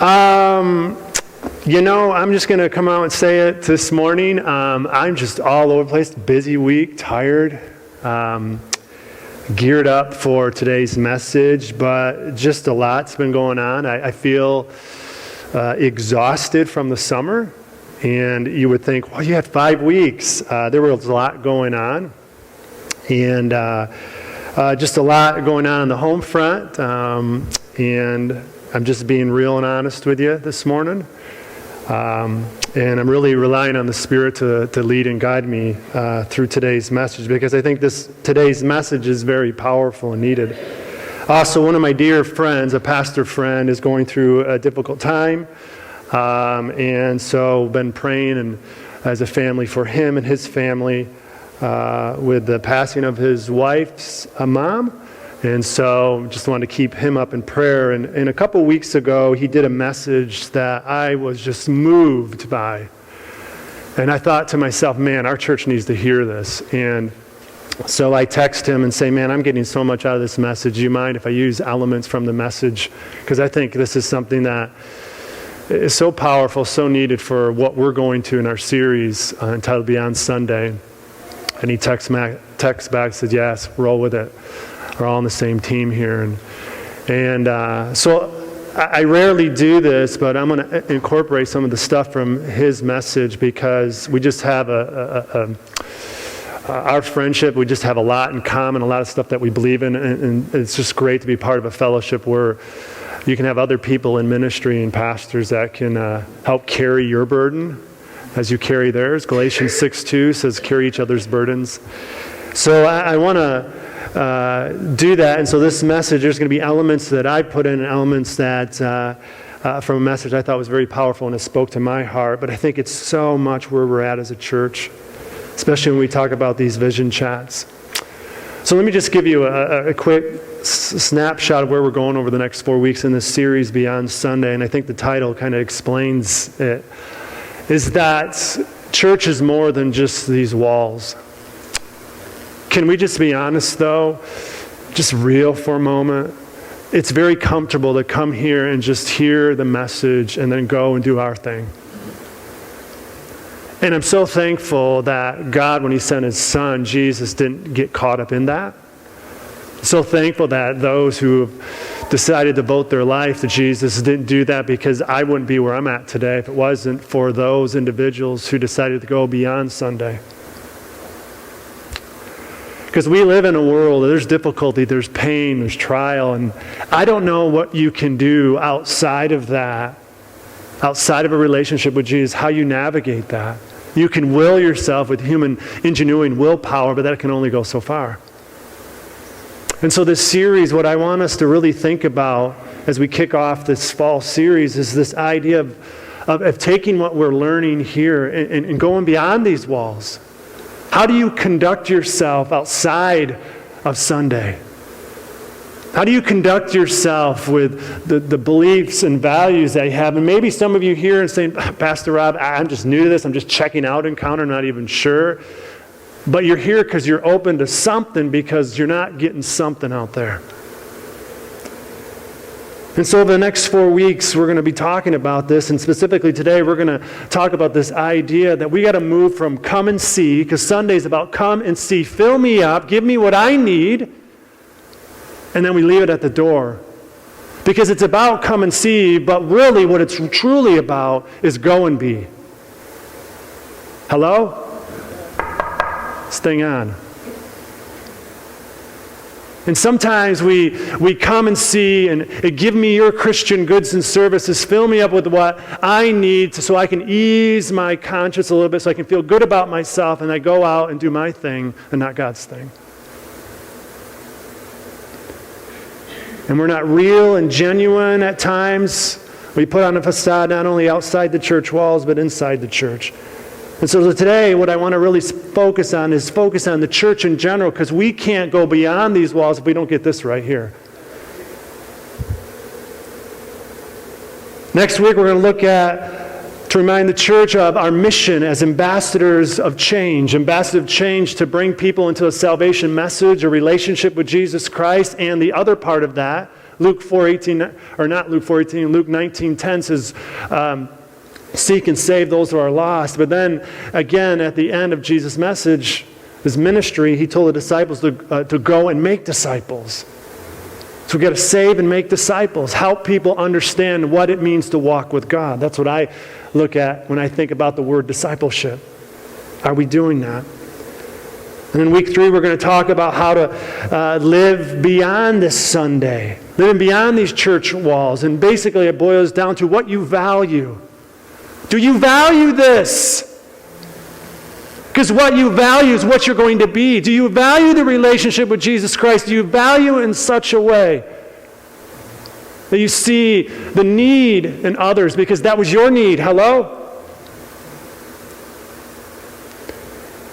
I'm just going to come out and say it this morning. I'm just all over the place, busy week, tired, geared up for today's message, but just a lot's been going on. I feel exhausted from the summer, and you would think, well, you had 5 weeks. There was a lot going on, and just a lot going on the home front, and I'm just being real and honest with you this morning. And I'm really relying on the Spirit to lead and guide me through today's message, because I think today's message is very powerful and needed. Also, one of my dear friends, a pastor friend, is going through a difficult time. And so been praying and as a family for him and his family with the passing of his wife's mom. And so just wanted to keep him up in prayer. And a couple weeks ago, he did a message that I was just moved by. And I thought to myself, man, our church needs to hear this. And so I text him and say, man, I'm getting so much out of this message. Do you mind if I use elements from the message? Because I think this is something that is so powerful, so needed for what we're going to in our series entitled Beyond Sunday. And he texts back, said, yes, roll with it. We're all on the same team here. And so I rarely do this, but I'm going to incorporate some of the stuff from his message, because we just have our friendship, we just have a lot in common, a lot of stuff that we believe in, and it's just great to be part of a fellowship where you can have other people in ministry and pastors that can help carry your burden as you carry theirs. Galatians 6:2 says, carry each other's burdens. So I want to do that. And so this message, there's going to be elements that I put in and elements that from a message I thought was very powerful and it spoke to my heart. But I think it's so much where we're at as a church, especially when we talk about these vision chats. So let me just give you a quick snapshot of where we're going over the next 4 weeks in this series, Beyond Sunday. And I think the title kind of explains it, is that church is more than just these walls. Can we just be honest, though? Just real for a moment. It's very comfortable to come here and just hear the message and then go and do our thing. And I'm so thankful that God, when He sent His Son, Jesus, didn't get caught up in that. So thankful that those who have decided to devote their life to Jesus didn't do that, because I wouldn't be where I'm at today if it wasn't for those individuals who decided to go beyond Sunday. Because we live in a world, there's difficulty, there's pain, there's trial, and I don't know what you can do outside of that, outside of a relationship with Jesus, how you navigate that. You can will yourself with human ingenuity and willpower, but that can only go so far. And so this series, what I want us to really think about as we kick off this fall series is this idea of taking what we're learning here and going beyond these walls. How do you conduct yourself outside of Sunday? How do you conduct yourself with the beliefs and values that you have? And maybe some of you here and saying, Pastor Rob, I'm just new to this. I'm just checking out Encounter, not even sure. But you're here because you're open to something, because you're not getting something out there. And so over the next 4 weeks, we're going to be talking about this. And specifically today, we're going to talk about this idea that we got to move from come and see, because Sunday's about come and see, fill me up, give me what I need, and then we leave it at the door. Because it's about come and see, but really what it's truly about is go and be. Hello? Staying on. And sometimes we come and see and give me your Christian goods and services, fill me up with what I need so I can ease my conscience a little bit, so I can feel good about myself, and I go out and do my thing and not God's thing. And we're not real and genuine at times. We put on a facade not only outside the church walls, but inside the church. And so today, what I want to really focus on is focus on the church in general, because we can't go beyond these walls if we don't get this right here. Next week, we're going to look at, to remind the church of our mission as ambassadors of change to bring people into a salvation message, a relationship with Jesus Christ, and the other part of that, Luke 4:18, or not Luke 4:18, Luke 19:10 says, seek and save those who are lost. But then again, at the end of Jesus' message, his ministry, he told the disciples to go and make disciples. So we've got to save and make disciples, help people understand what it means to walk with God. That's what I look at when I think about the word discipleship. Are we doing that? And in week 3, we're going to talk about how to live beyond this Sunday, living beyond these church walls. And basically it boils down to what you value. Do you value this? Because what you value is what you're going to be. Do you value the relationship with Jesus Christ? Do you value it in such a way that you see the need in others because that was your need? Hello?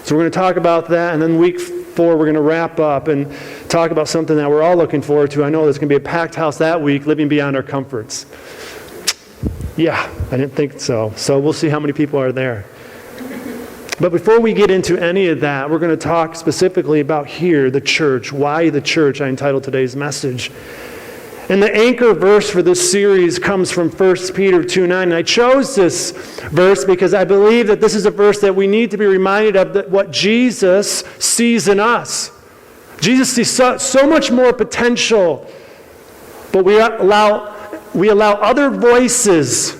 So we're going to talk about that, and then week 4 we're going to wrap up and talk about something that we're all looking forward to. I know there's going to be a packed house that week, living beyond our comforts. Yeah, I didn't think so. So we'll see how many people are there. But before we get into any of that, we're going to talk specifically about here, the church. Why the church? I entitled today's message. And the anchor verse for this series comes from 1 Peter 2:9. And I chose this verse because I believe that this is a verse that we need to be reminded of, that what Jesus sees in us. Jesus sees so much more potential, but we allow other voices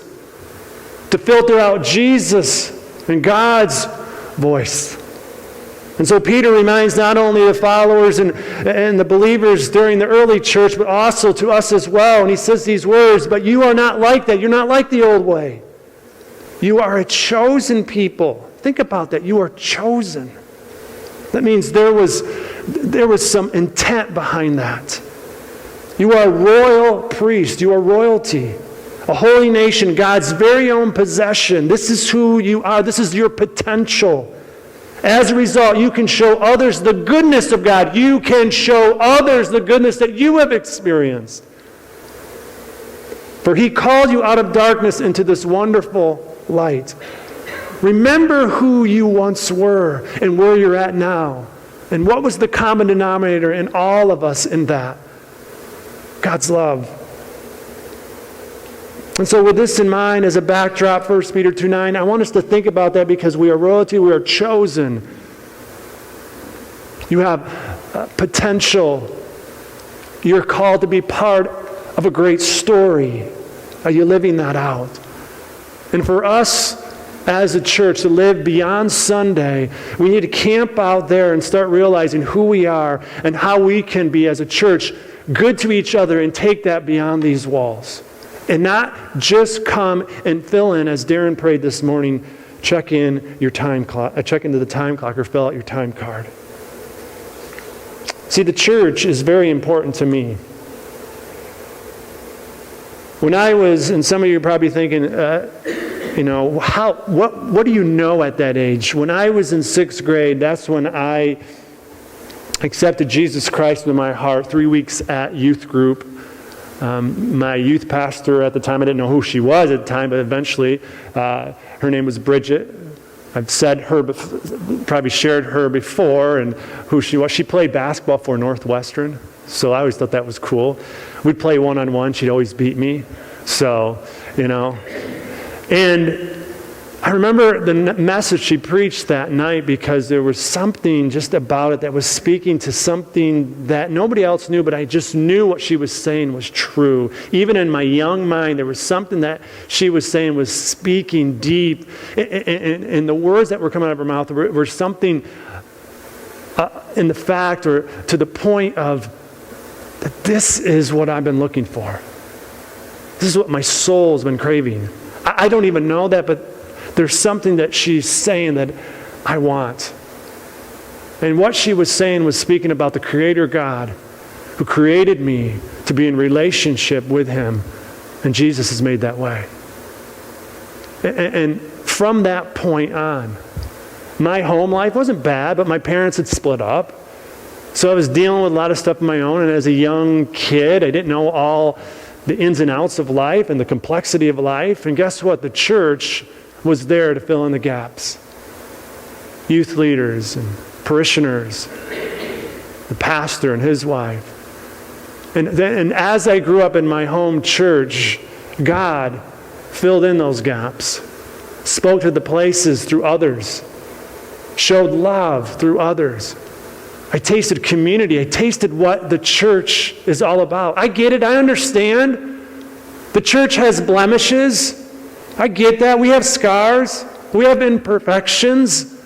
to filter out Jesus and God's voice. And so Peter reminds not only the followers and the believers during the early church, but also to us as well. And he says these words, but you are not like that. You're not like the old way. You are a chosen people. Think about that. You are chosen. That means there was some intent behind that. You are a royal priest. You are royalty. A holy nation, God's very own possession. This is who you are. This is your potential. As a result, you can show others the goodness of God. You can show others the goodness that you have experienced. For he called you out of darkness into this wonderful light. Remember who you once were and where you're at now. And what was the common denominator in all of us in that? God's love. And so with this in mind as a backdrop, 1 Peter 2:9, I want us to think about that because we are royalty, we are chosen. You have potential. You're called to be part of a great story. Are you living that out? And for us as a church to live beyond Sunday, we need to camp out there and start realizing who we are and how we can be as a church good to each other and take that beyond these walls. And not just come and fill in, as Darren prayed this morning, check into the time clock or fill out your time card. See, the church is very important to me. When I was, and some of you are probably thinking, what do you know at that age? When I was in 6th grade, that's when I accepted Jesus Christ in my heart, 3 weeks at youth group. My youth pastor at the time, I didn't know who she was at the time, but eventually her name was Bridget. I've said her, probably shared her before and who she was. She played basketball for Northwestern, so I always thought that was cool. We'd play one-on-one. She'd always beat me. So, And I remember the message she preached that night because there was something just about it that was speaking to something that nobody else knew, but I just knew what she was saying was true. Even in my young mind, there was something that she was saying was speaking deep. And the words that were coming out of her mouth were something in the fact or to the point of that this is what I've been looking for. This is what my soul's been craving. I don't even know that, but there's something that she's saying that I want. And what she was saying was speaking about the Creator God who created me to be in relationship with Him. And Jesus has made that way. And from that point on, my home life wasn't bad, but my parents had split up. So I was dealing with a lot of stuff on my own. And as a young kid, I didn't know all the ins and outs of life and the complexity of life. And guess what? The church was there to fill in the gaps. Youth leaders and parishioners, the pastor and his wife. And as I grew up in my home church, God filled in those gaps, spoke to the places through others, showed love through others. I tasted community. I tasted what the church is all about. I get it. I understand. The church has blemishes. I get that. We have scars. We have imperfections.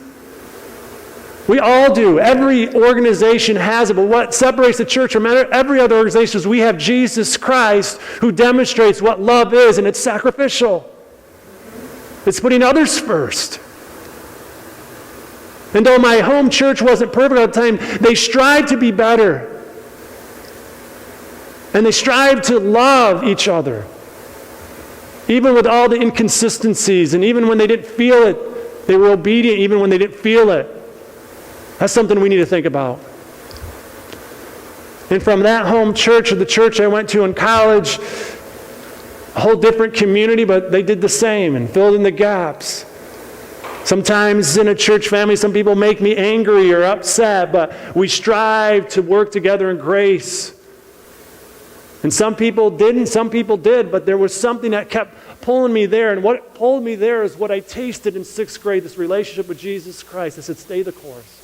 We all do. Every organization has it. But what separates the church from every other organization is we have Jesus Christ who demonstrates what love is, and it's sacrificial. It's putting others first. And though my home church wasn't perfect all the time, they strived to be better. And they strived to love each other. Even with all the inconsistencies, and even when they didn't feel it, they were obedient even when they didn't feel it. That's something we need to think about. And from that home church, or the church I went to in college, a whole different community, but they did the same and filled in the gaps. Sometimes in a church family, some people make me angry or upset, but we strive to work together in grace. And some people didn't, some people did, but there was something that kept pulling me there. And what pulled me there is what I tasted in 6th grade, this relationship with Jesus Christ. I said, stay the course.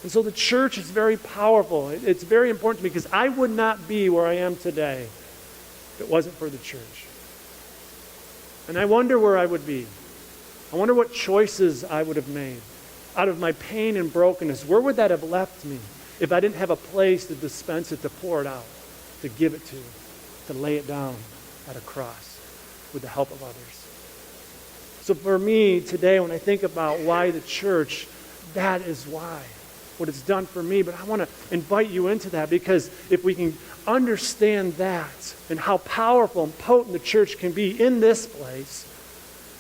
And so the church is very powerful. It's very important to me because I would not be where I am today if it wasn't for the church. And I wonder where I would be. I wonder what choices I would have made out of my pain and brokenness. Where would that have left me if I didn't have a place to dispense it, to pour it out, to give it to lay it down at a cross with the help of others? So for me today, when I think about why the church, that is why, what it's done for me. But I want to invite you into that, because if we can understand that and how powerful and potent the church can be in this place,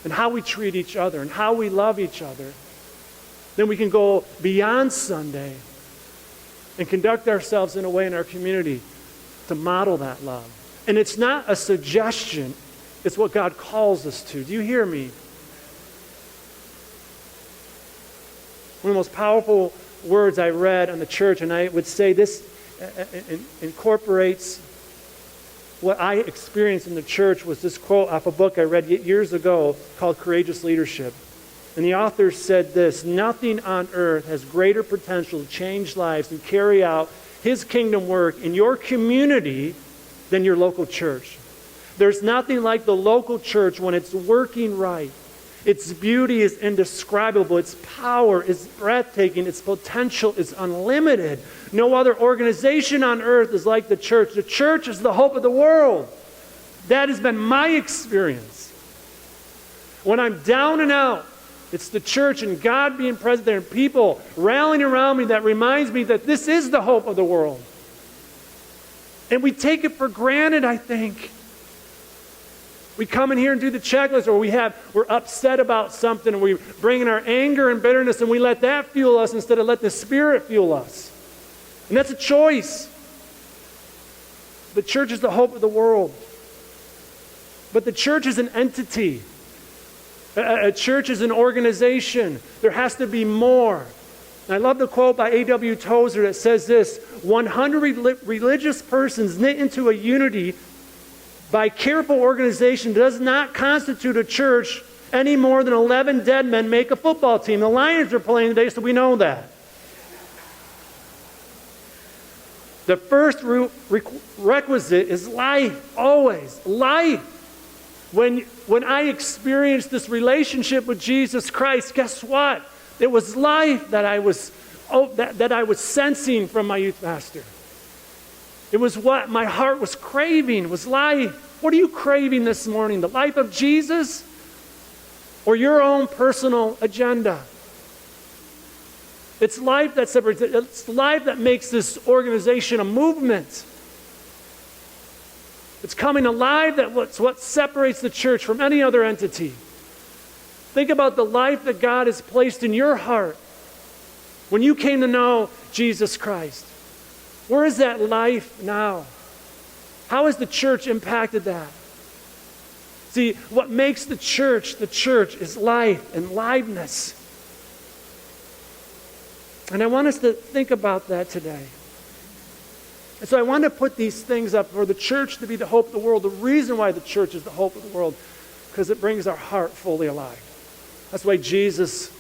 and how we treat each other and how we love each other, then we can go beyond Sunday and conduct ourselves in a way in our community to model that love. And it's not a suggestion, it's what God calls us to. Do you hear me? One of the most powerful words I read on the church, and I would say this incorporates what I experienced in the church, was this quote off a book I read years ago called Courageous Leadership. And the author said this: nothing on earth has greater potential to change lives and carry out His kingdom work in your community than your local church. There's nothing like the local church when it's working right. Its beauty is indescribable. Its power is breathtaking. Its potential is unlimited. No other organization on earth is like the church. The church is the hope of the world. That has been my experience. When I'm down and out, it's the church and God being present there and people rallying around me that reminds me that this is the hope of the world. And we take it for granted, I think. We come in here and do the checklist, or we're upset about something, and we bring in our anger and bitterness, and we let that fuel us instead of let the Spirit fuel us. And that's a choice. The church is the hope of the world. But the church is an entity. A church is an organization. There has to be more. And I love the quote by A.W. Tozer that says this: 100 religious persons knit into a unity by careful organization does not constitute a church any more than 11 dead men make a football team. The Lions are playing today, so we know that. The first requisite is life, always. Life. When I experienced this relationship with Jesus Christ, guess what? It was life that I was sensing from my youth pastor. It was what my heart was craving, was life. What are you craving this morning? The life of Jesus or your own personal agenda? It's life that separates. It's life that makes this organization a movement. It's coming alive. That's what separates the church from any other entity. Think about the life that God has placed in your heart when you came to know Jesus Christ. Where is that life now? How has the church impacted that? See, what makes the church is life and liveness. And I want us to think about that today. And so I want to put these things up for the church to be the hope of the world. The reason why the church is the hope of the world, because it brings our heart fully alive. That's why Jesus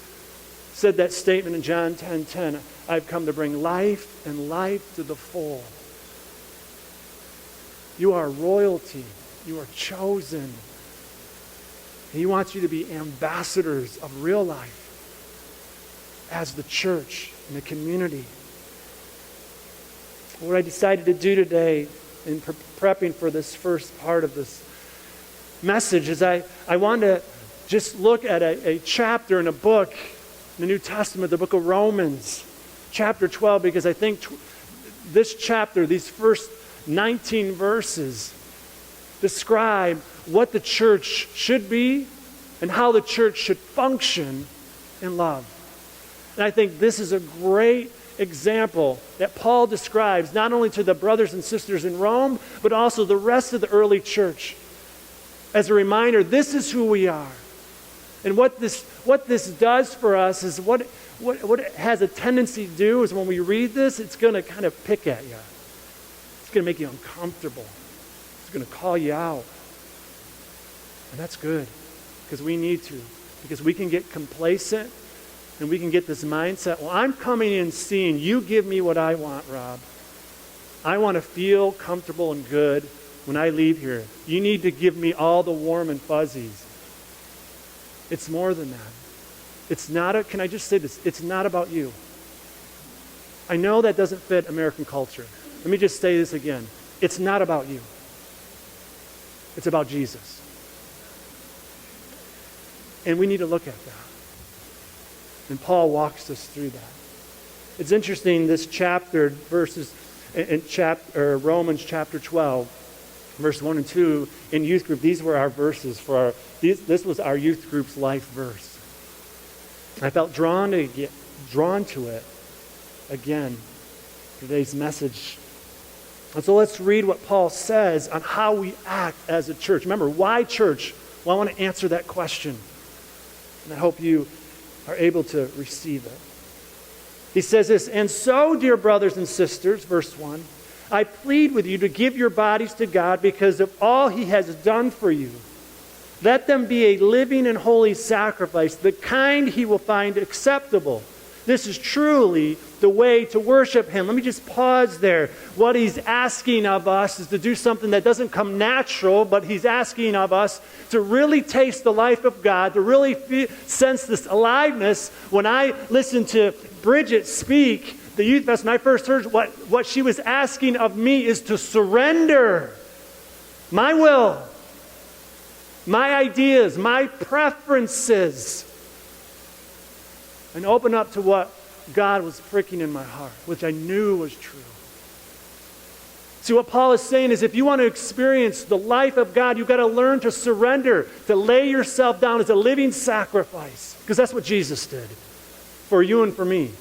said that statement in John 10:10, I've come to bring life and life to the full. You are royalty. You are chosen. And He wants you to be ambassadors of real life as the church and the community. What I decided to do today in prepping for this first part of this message is I want to just look at a chapter in a book in the New Testament, the book of Romans, chapter 12, because I think this chapter, these first 19 verses, describe what the church should be and how the church should function in love. And I think this is a great example that Paul describes not only to the brothers and sisters in Rome, but also the rest of the early church. As a reminder, this is who we are. And what this does for us is what it has a tendency to do is when we read this, it's going to kind of pick at you. It's going to make you uncomfortable. It's going to call you out. And that's good, because we need to. Because we can get complacent and we can get this mindset, well, I'm coming in seeing you give me what I want, Rob. I want to feel comfortable and good when I leave here. You need to give me all the warm and fuzzies. It's more than that. It's not can I just say this? It's not about you. I know that doesn't fit American culture. Let me just say this again. It's not about you. It's about Jesus. And we need to look at that. And Paul walks us through that. It's interesting, this chapter, verses in Romans chapter 12, verse 1 and 2, in youth group, these were our verses for this was our youth group's life verse. I felt drawn to it again, today's message. And so let's read what Paul says on how we act as a church. Remember, why church? Well, I want to answer that question. And I hope you are able to receive it. He says this, and so, dear brothers and sisters, verse 1, I plead with you to give your bodies to God because of all He has done for you. Let them be a living and holy sacrifice, the kind He will find acceptable. This is truly the way to worship Him. Let me just pause there. What He's asking of us is to do something that doesn't come natural, but He's asking of us to really taste the life of God, to really sense this aliveness. When I listened to Bridget speak, the youth fest, when I first heard what she was asking of me is to surrender my will, my ideas, my preferences, and open up to what God was pricking in my heart, which I knew was true. See, what Paul is saying is if you want to experience the life of God, you've got to learn to surrender, to lay yourself down as a living sacrifice, because that's what Jesus did for you and for me.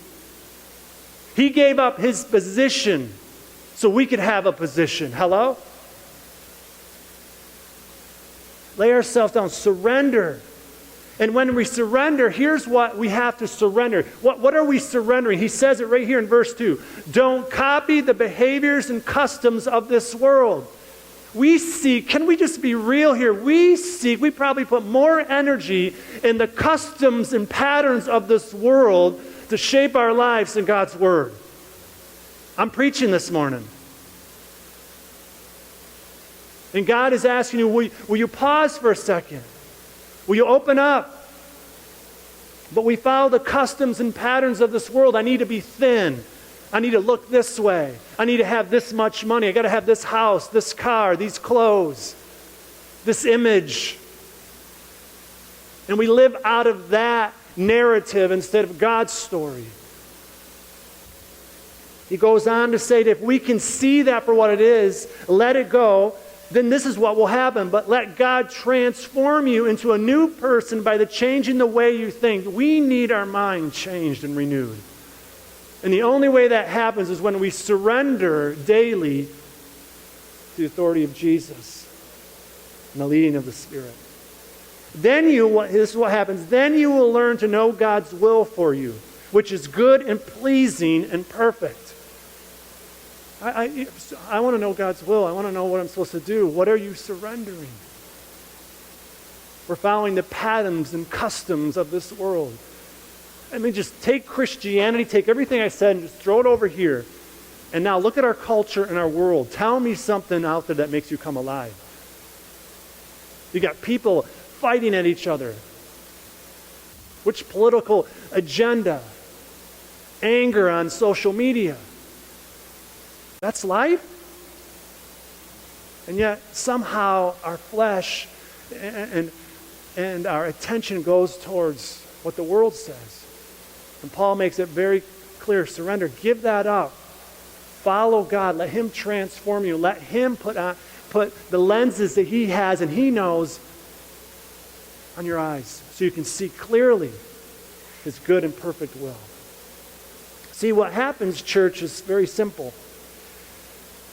He gave up His position so we could have a position. Hello? Lay ourselves down, surrender. And when we surrender, here's what we have to surrender. What are we surrendering? He says it right here in verse 2. Don't copy the behaviors and customs of this world. We seek, can we just be real here? We probably put more energy in the customs and patterns of this world to shape our lives than God's Word. I'm preaching this morning. And God is asking you, will you pause for a second? Will you open up? But we follow the customs and patterns of this world. I need to be thin. I need to look this way. I need to have this much money. I got to have this house, this car, these clothes, this image. And we live out of that narrative instead of God's story. He goes on to say that if we can see that for what it is, let it go, then this is what will happen. But let God transform you into a new person by the change in the way you think. We need our mind changed and renewed. And the only way that happens is when we surrender daily to the authority of Jesus and the leading of the Spirit. Then this is what happens. Then you will learn to know God's will for you, which is good and pleasing and perfect. I want to know God's will. I want to know what I'm supposed to do. What are you surrendering? We're following the patterns and customs of this world. I mean, just take Christianity, take everything I said, and just throw it over here. And now look at our culture and our world. Tell me something out there that makes you come alive. You got people fighting at each other. Which political agenda? Anger on social media. That's life? And yet somehow our flesh and our attention goes towards what the world says. And Paul makes it very clear, surrender, give that up. Follow God, let him transform you. Let him put the lenses that he has and he knows on your eyes so you can see clearly his good and perfect will. See, what happens, church, is very simple.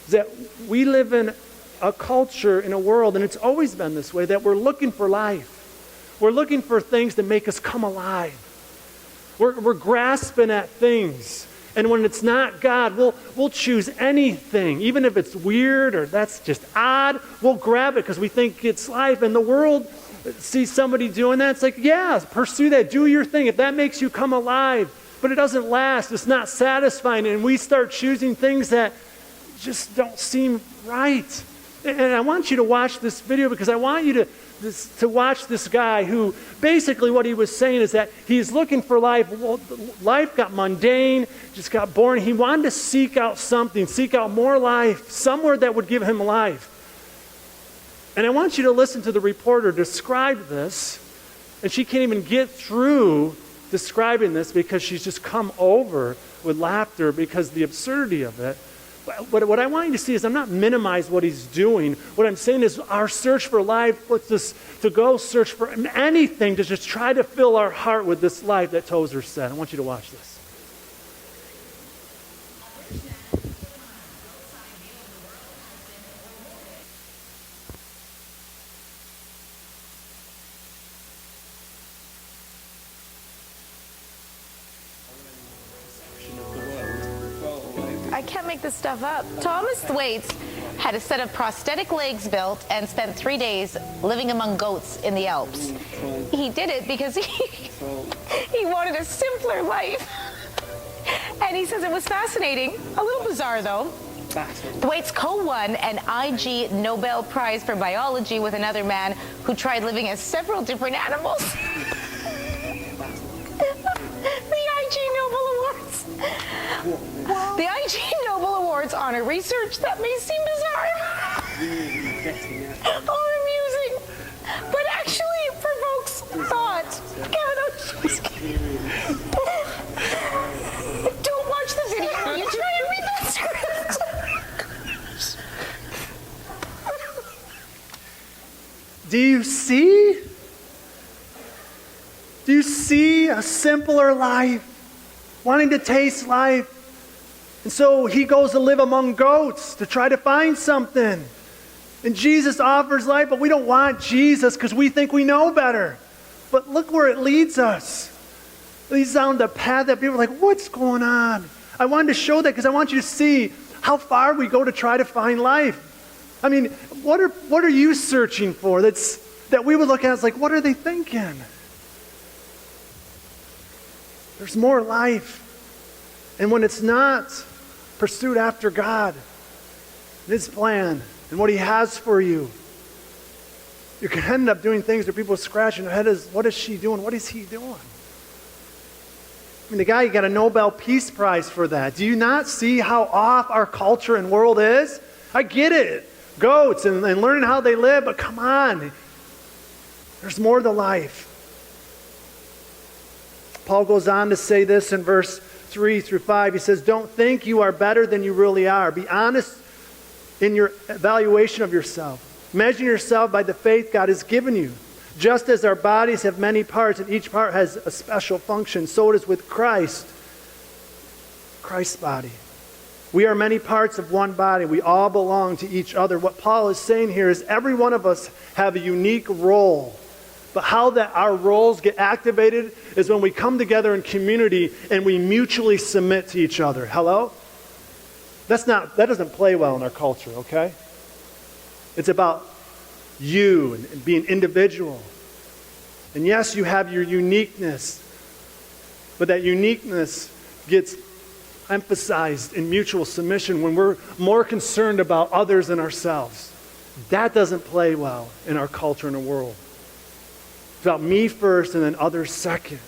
Is that we live in a culture, in a world, and it's always been this way, that we're looking for life. We're looking for things that make us come alive. We're grasping at things. And when it's not God, we'll choose anything. Even if it's weird or that's just odd, we'll grab it because we think it's life. And the world sees somebody doing that. It's like, yeah, pursue that. Do your thing. If that makes you come alive. But it doesn't last. It's not satisfying. And we start choosing things that just don't seem right. And I want you to watch this video because I want you to watch this guy who basically what he was saying is that he's looking for life. Well, life got mundane, just got boring. He wanted to seek out something, seek out more life, somewhere that would give him life. And I want you to listen to the reporter describe this. And she can't even get through describing this because she's just come over with laughter because of the absurdity of it. But what I want you to see is I'm not minimizing what he's doing. What I'm saying is our search for life puts us to go search for anything to just try to fill our heart with this life that Tozer said. I want you to watch this. I can't make this stuff up. Thomas Thwaites had a set of prosthetic legs built and spent 3 days living among goats in the Alps. He did it because he wanted a simpler life. And he says it was fascinating, a little bizarre though. Thwaites co-won an IG Nobel Prize for Biology with another man who tried living as several different animals. The IG Nobel Awards honor research that may seem bizarre or amusing, but actually provokes thought. Don't watch the video. You try and read that script. Do you see? Do you see a simpler life? Wanting to taste life. And so he goes to live among goats to try to find something. And Jesus offers life, but we don't want Jesus because we think we know better. But look where it leads us. It leads down the path that people are like, what's going on? I wanted to show that because I want you to see how far we go to try to find life. I mean, what are you searching for that we would look at as like, what are they thinking? There's more life. And when it's not pursued after God, His plan, and what He has for you, you're going to end up doing things where people are scratching their head is, what is she doing? What is he doing? I mean, the guy got a Nobel Peace Prize for that. Do you not see how off our culture and world is? I get it. Goats and learning how they live, but come on. There's more to life. Paul goes on to say this in verse 3 through 5. He says, don't think you are better than you really are. Be honest in your evaluation of yourself. Measure yourself by the faith God has given you. Just as our bodies have many parts and each part has a special function, so it is with Christ's body. We are many parts of one body. We all belong to each other. What Paul is saying here is every one of us have a unique role. But how that our roles get activated is when we come together in community and we mutually submit to each other. Hello? That doesn't play well in our culture, okay? It's about you and being individual. And yes, you have your uniqueness, but that uniqueness gets emphasized in mutual submission when we're more concerned about others than ourselves. That doesn't play well in our culture and the world. It's about me first and then others second.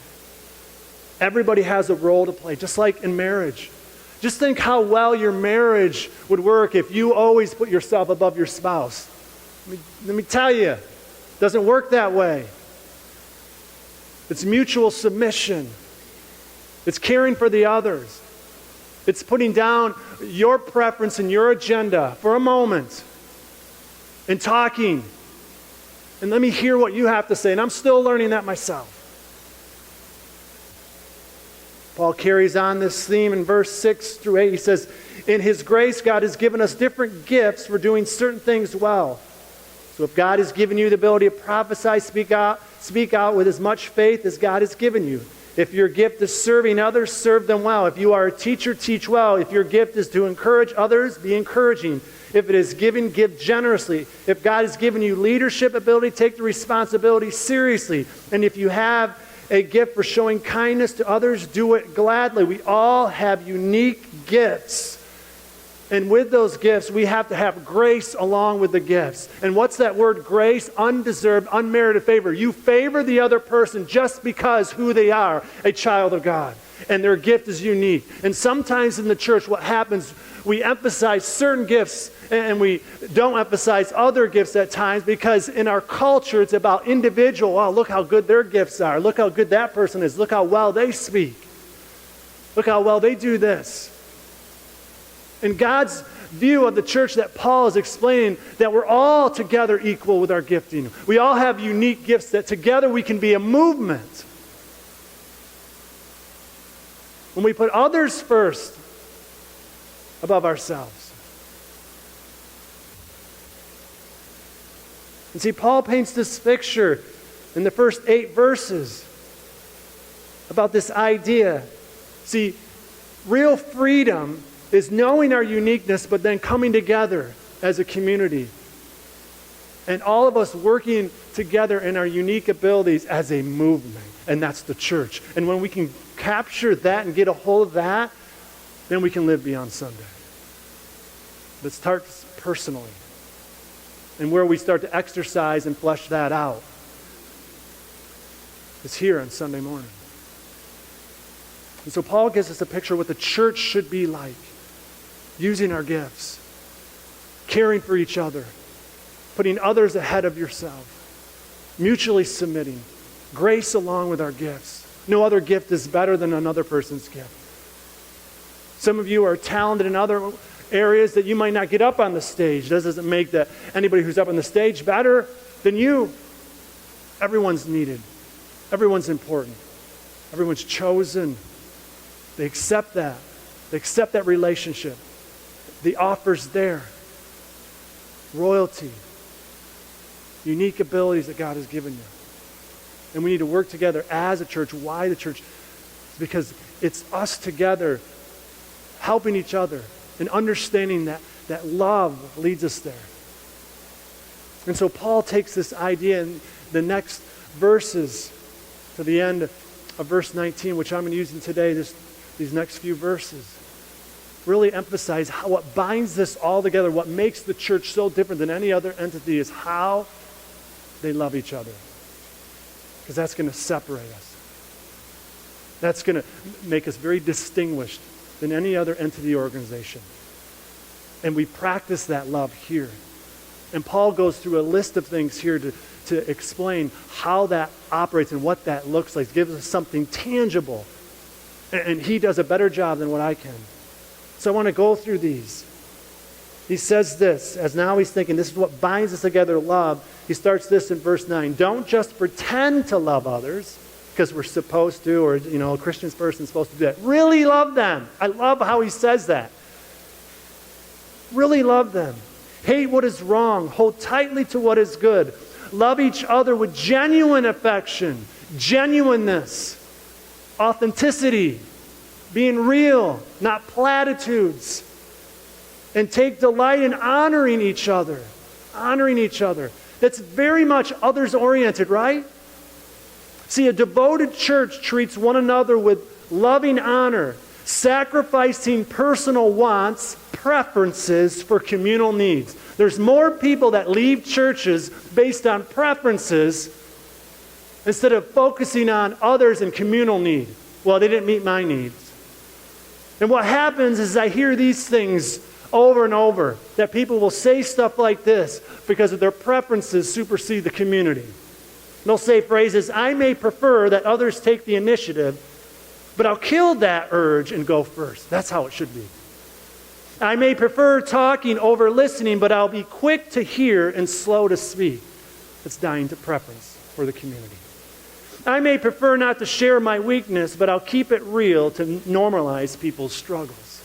Everybody has a role to play, just like in marriage. Just think how well your marriage would work if you always put yourself above your spouse. Let me tell you, it doesn't work that way. It's mutual submission. It's caring for the others. It's putting down your preference and your agenda for a moment and talking. And let me hear what you have to say. And I'm still learning that myself. Paul carries on this theme in verse 6 through 8. He says, in his grace, God has given us different gifts for doing certain things well. So if God has given you the ability to prophesy, speak out with as much faith as God has given you. If your gift is serving others, serve them well. If you are a teacher, teach well. If your gift is to encourage others, be encouraging. If it is giving, give generously. If God has given you leadership ability, take the responsibility seriously. And if you have a gift for showing kindness to others, do it gladly. We all have unique gifts. And with those gifts, we have to have grace along with the gifts. And what's that word grace? Undeserved, unmerited favor. You favor the other person just because who they are, a child of God. And their gift is unique. And sometimes in the church, what happens, we emphasize certain gifts and we don't emphasize other gifts at times because in our culture, it's about individual. Oh, look how good their gifts are. Look how good that person is. Look how well they speak. Look how well they do this. In God's view of the church that Paul is explaining, that we're all together equal with our gifting. We all have unique gifts that together we can be a movement. When we put others first above ourselves. And see, Paul paints this picture in the first 8 verses about this idea. See, real freedom is knowing our uniqueness, but then coming together as a community. And all of us working together in our unique abilities as a movement. And that's the church. And when we can capture that and get a hold of that, then we can live beyond Sunday. But it starts personally. And where we start to exercise and flesh that out is here on Sunday morning. And so Paul gives us a picture of what the church should be like. Using our gifts, caring for each other, putting others ahead of yourself, mutually submitting, grace along with our gifts. No other gift is better than another person's gift. Some of you are talented in other areas that you might not get up on the stage. That doesn't make that anybody who's up on the stage better than you. Everyone's needed. Everyone's important. Everyone's chosen. They accept that. They accept that relationship. The offer's there. Royalty. Unique abilities that God has given you. And we need to work together as a church. Why the church? Because it's us together helping each other and understanding that love leads us there. And so Paul takes this idea in the next verses to the end of verse 19, which I'm using today, these next few verses. Really emphasize how what binds this all together, what makes the church so different than any other entity is how they love each other. Because that's going to separate us. That's going to make us very distinguished than any other entity or organization. And we practice that love here. And Paul goes through a list of things here to explain how that operates and what that looks like. It gives us something tangible. And he does a better job than what I can. So I want to go through these. He says this, as now he's thinking, this is what binds us together, love. He starts this in verse 9. Don't just pretend to love others, because we're supposed to, or, a Christian person's supposed to do that. Really love them. I love how he says that. Really love them. Hate what is wrong. Hold tightly to what is good. Love each other with genuine affection, genuineness, authenticity, being real, not platitudes. and take delight in honoring each other. Honoring each other. That's very much others-oriented, right? See, a devoted church treats one another with loving honor, sacrificing personal wants, preferences for communal needs. There's more people that leave churches based on preferences instead of focusing on others and communal need. Well, they didn't meet my needs. And what happens is I hear these things over and over, that people will say stuff like this because of their preferences supersede the community. They'll say phrases, I may prefer that others take the initiative, but I'll kill that urge and go first. That's how it should be. I may prefer talking over listening, but I'll be quick to hear and slow to speak. It's dying to preference for the community. I may prefer not to share my weakness, but I'll keep it real to normalize people's struggles.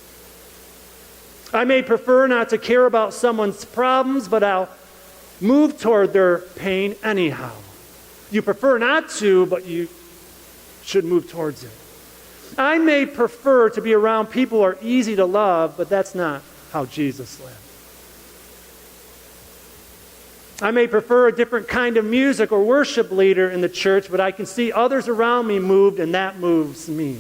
I may prefer not to care about someone's problems, but I'll move toward their pain anyhow. You prefer not to, but you should move towards it. I may prefer to be around people who are easy to love, but that's not how Jesus lived. I may prefer a different kind of music or worship leader in the church, but I can see others around me moved, and that moves me.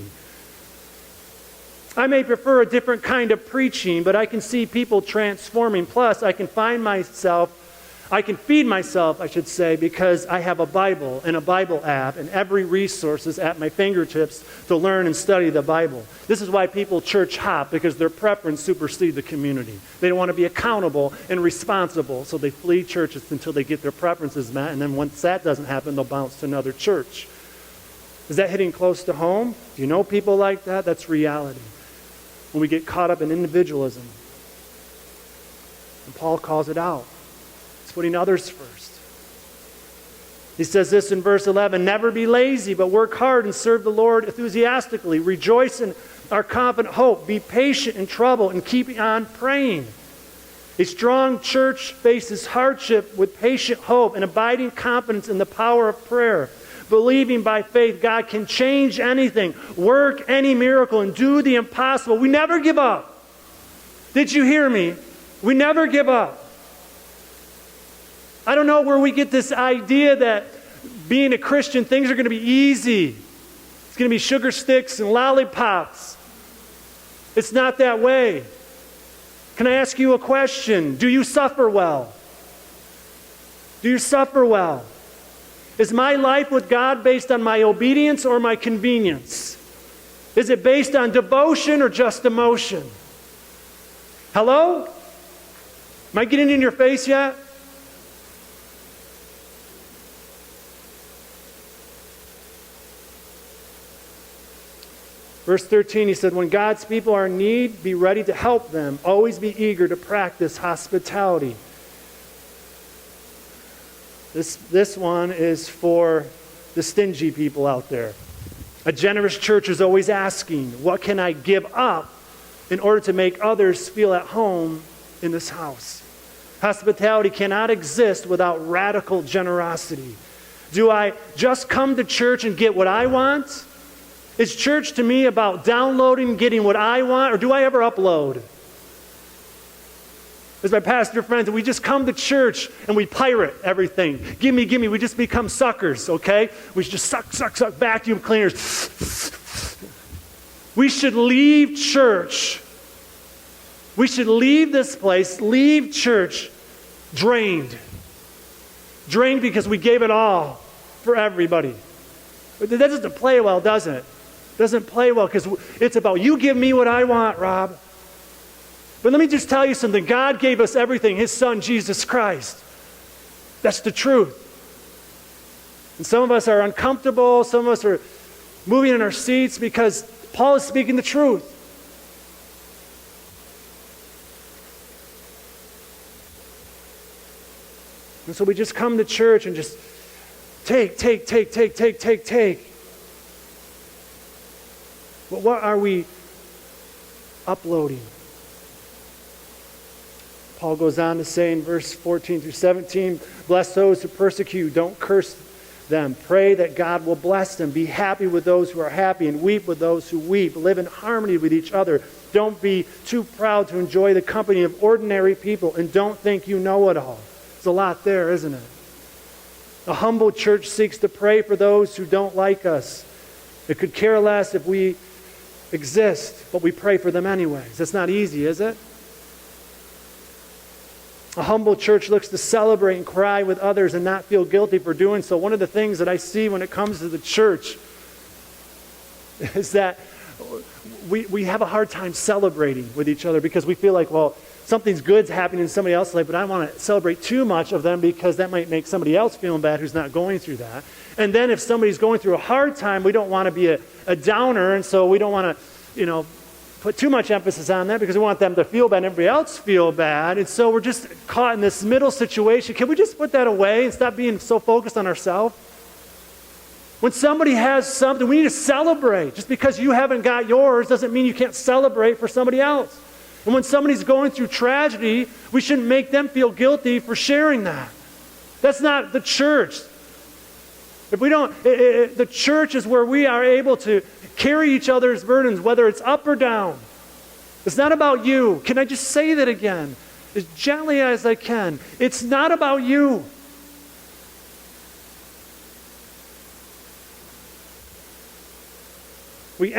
I may prefer a different kind of preaching, but I can see people transforming. Plus, I can feed myself, because I have a Bible and a Bible app, and every resource is at my fingertips to learn and study the Bible. This is why people church hop, because their preference supersedes the community. They don't want to be accountable and responsible, so they flee churches until they get their preferences met, and then once that doesn't happen, they'll bounce to another church. Is that hitting close to home? Do you know people like that? That's reality. When we get caught up in individualism. And Paul calls it out. It's putting others first. He says this in verse 11, never be lazy, but work hard and serve the Lord enthusiastically. Rejoice in our confident hope. Be patient in trouble and keep on praying. A strong church faces hardship with patient hope and abiding confidence in the power of prayer. Believing by faith God can change anything, work any miracle, and do the impossible. We never give up. Did you hear me? We never give up. I don't know where we get this idea that being a Christian, things are going to be easy. It's going to be sugar sticks and lollipops. It's not that way. Can I ask you a question? Do you suffer well? Do you suffer well? Is my life with God based on my obedience or my convenience? Is it based on devotion or just emotion? Hello? Am I getting in your face yet? Verse 13, he said, when God's people are in need, be ready to help them. Always be eager to practice hospitality. This one is for the stingy people out there. A generous church is always asking, what can I give up in order to make others feel at home in this house? Hospitality cannot exist without radical generosity. Do I just come to church and get what I want? Is church to me about downloading, getting what I want, or do I ever upload? As my pastor friends, we just come to church and we pirate everything. Gimme, gimme. We just become suckers, okay? We just suck, vacuum cleaners. We should leave church. We should leave this place, leave church drained. Drained because we gave it all for everybody. That doesn't play well, doesn't it? It doesn't play well because it's about you give me what I want, Rob. But let me just tell you something. God gave us everything, His Son, Jesus Christ. That's the truth. And some of us are uncomfortable. Some of us are moving in our seats because Paul is speaking the truth. And so we just come to church and just take. But what are we uploading? Paul goes on to say in verse 14 through 17, bless those who persecute you, don't curse them. Pray that God will bless them. Be happy with those who are happy and weep with those who weep. Live in harmony with each other. Don't be too proud to enjoy the company of ordinary people, and don't think you know it all. There's a lot there, isn't it? A humble church seeks to pray for those who don't like us. It could care less if we exist, but we pray for them anyways. That's not easy, is it? A humble church looks to celebrate and cry with others and not feel guilty for doing so. One of the things that I see when it comes to the church is that we have a hard time celebrating with each other because we feel like, well, something's good's happening in somebody else's life, but I don't want to celebrate too much of them because that might make somebody else feeling bad who's not going through that. And then if somebody's going through a hard time, we don't want to be a downer, and so we don't want to, put too much emphasis on that because we want them to feel bad and everybody else feel bad. And so we're just caught in this middle situation. Can we just put that away and stop being so focused on ourselves? When somebody has something, we need to celebrate. Just because you haven't got yours doesn't mean you can't celebrate for somebody else. And when somebody's going through tragedy, we shouldn't make them feel guilty for sharing that. That's not the church. If we don't, the church is where we are able to carry each other's burdens, whether it's up or down. It's not about you. Can I just say that again? As gently as I can. It's not about you. We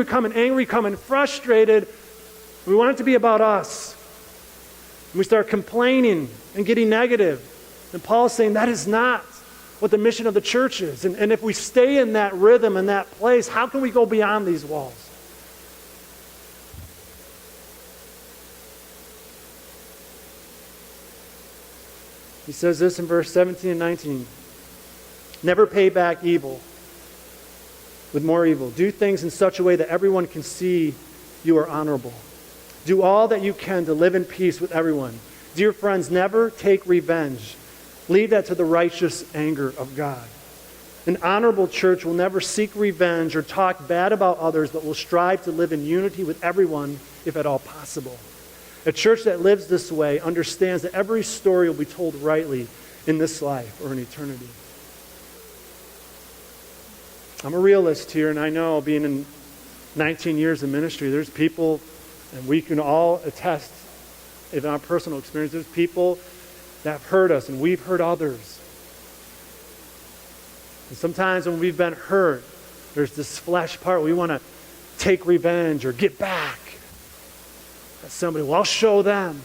come frustrated. We want it to be about us. And we start complaining and getting negative. And Paul's saying that is not what the mission of the church is. And if we stay in that rhythm, in that place, how can we go beyond these walls? He says this in verse 17 and 19. Never pay back evil with more evil. Do things in such a way that everyone can see you are honorable. Do all that you can to live in peace with everyone. Dear friends, never take revenge. Leave that to the righteous anger of God. An honorable church will never seek revenge or talk bad about others, but will strive to live in unity with everyone if at all possible. A church that lives this way understands that every story will be told rightly in this life or in eternity. I'm a realist here, and I know, being in 19 years of ministry, there's people, and we can all attest, in our personal experience, there's people that have hurt us, and we've hurt others. And sometimes when we've been hurt, there's this flesh part. We want to take revenge or get back at somebody. Well, I'll show them.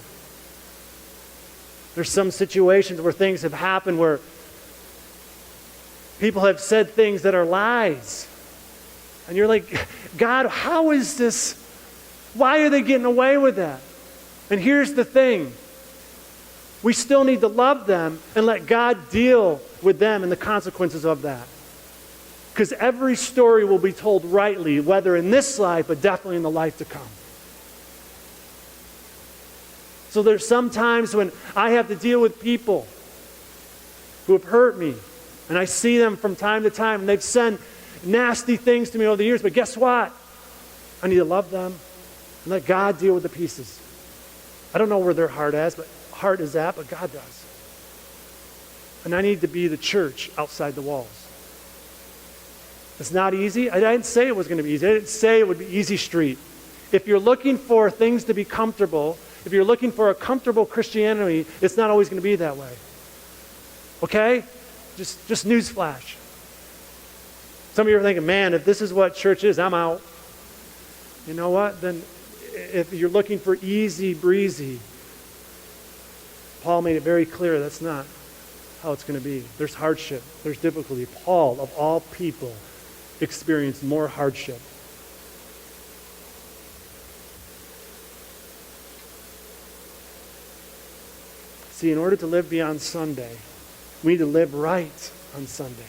There's some situations where things have happened where people have said things that are lies. And you're like, God, how is this? Why are they getting away with that? And here's the thing. We still need to love them and let God deal with them and the consequences of that. Because every story will be told rightly, whether in this life, but definitely in the life to come. So there's some times when I have to deal with people who have hurt me. And I see them from time to time, and they've said nasty things to me over the years. But guess what? I need to love them and let God deal with the pieces. I don't know where their heart is, but God does. And I need to be the church outside the walls. It's not easy. I didn't say it was going to be easy. I didn't say it would be easy street. If you're looking for things to be comfortable, if you're looking for a comfortable Christianity, it's not always going to be that way. Okay? Just newsflash. Some of you are thinking, man, if this is what church is, I'm out. You know what? Then if you're looking for easy breezy, Paul made it very clear that's not how it's going to be. There's hardship. There's difficulty. Paul, of all people, experienced more hardship. See, in order to live beyond Sunday, we need to live right on Sunday.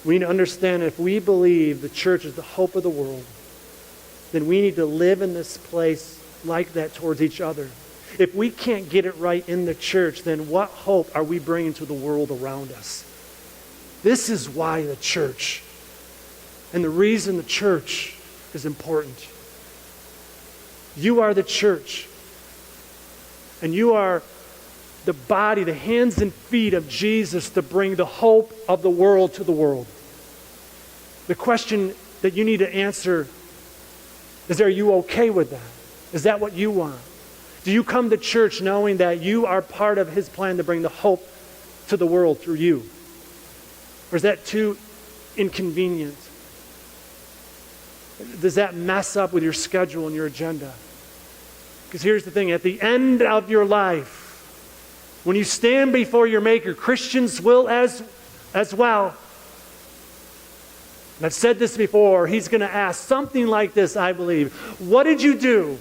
We need to understand that if we believe the church is the hope of the world, then we need to live in this place like that towards each other. If we can't get it right in the church, then what hope are we bringing to the world around us? This is why the church, and the reason the church is important. You are the church, and you are the body, the hands and feet of Jesus to bring the hope of the world to the world. The question that you need to answer Are you okay with that? Is that what you want? Do you come to church knowing that you are part of his plan to bring the hope to the world through you? Or is that too inconvenient? Does that mess up with your schedule and your agenda? Because here's the thing, at the end of your life, when you stand before your Maker, Christians will as well. And I've said this before, he's going to ask something like this, I believe. What did you do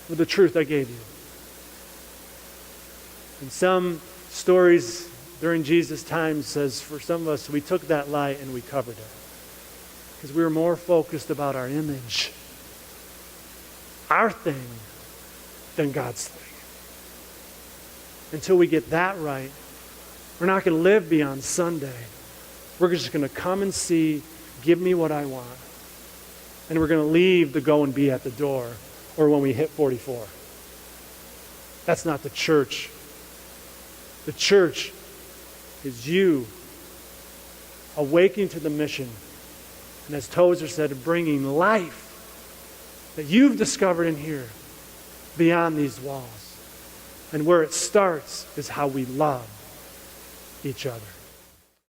with the truth I gave you? And some stories during Jesus' time says, for some of us, we took that light and we covered it. Because we were more focused about our image, our thing, than God's thing. Until we get that right, we're not going to live beyond Sunday. We're just going to come and see, give me what I want. And we're going to leave the go and be at the door, or when we hit 44. That's not the church. The church is you awakening to the mission. And as Tozer said, bringing life that you've discovered in here beyond these walls. And where it starts is how we love each other.